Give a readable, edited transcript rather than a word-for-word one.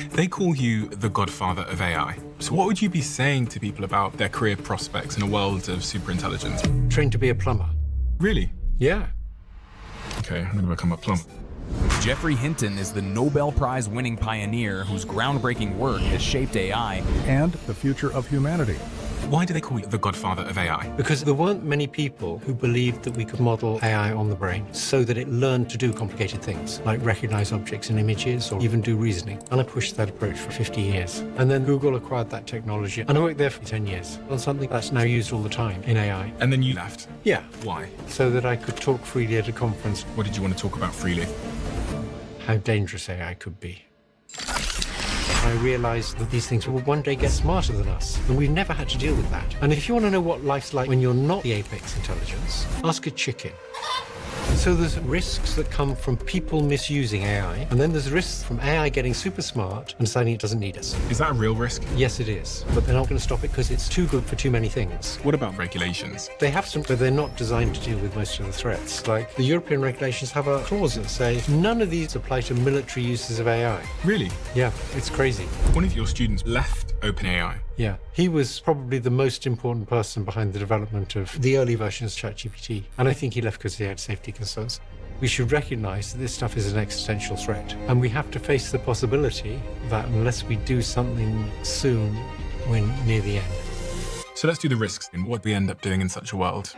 They call you the godfather of AI. So what would you be saying to people about their career prospects in a world of superintelligence? Trained to be a plumber. Really? Yeah. Okay, I'm gonna become a plumber. Geoffrey Hinton is the Nobel Prize-winning pioneer whose groundbreaking work has shaped AI and the future of humanity. Why do they call you the godfather of AI? Because there weren't many people who believed that we could model AI on the brain so that it learned to do complicated things, like recognize objects and images or even do reasoning. And I pushed that approach for 50 years. And then Google acquired that technology, and I worked there for 10 years on something that's now used all the time in AI. And then you left. Yeah. Why? So that I could talk freely at a conference. What did you want to talk about freely? How dangerous AI could be. I realized that these things will one day get smarter than us, and we've never had to deal with that. And if you want to know what life's like when you're not the apex intelligence, ask a chicken. So there's risks that come from people misusing AI, and then there's risks from AI getting super smart and deciding it doesn't need us. Is that a real risk? Yes, it is, but they're not going to stop it because it's too good for too many things. What about regulations? They have some, but they're not designed to deal with most of the threats. Like the European regulations have a clause that say none of these apply to military uses of AI. Really? Yeah, it's crazy. One of your students left OpenAI. Yeah, he was probably the most important person behind the development of the early versions of ChatGPT. And I think he left because he had safety concerns. We should recognize that this stuff is an existential threat. And we have to face the possibility that unless we do something soon, we're near the end. So let's do the risks and what we end up doing in such a world.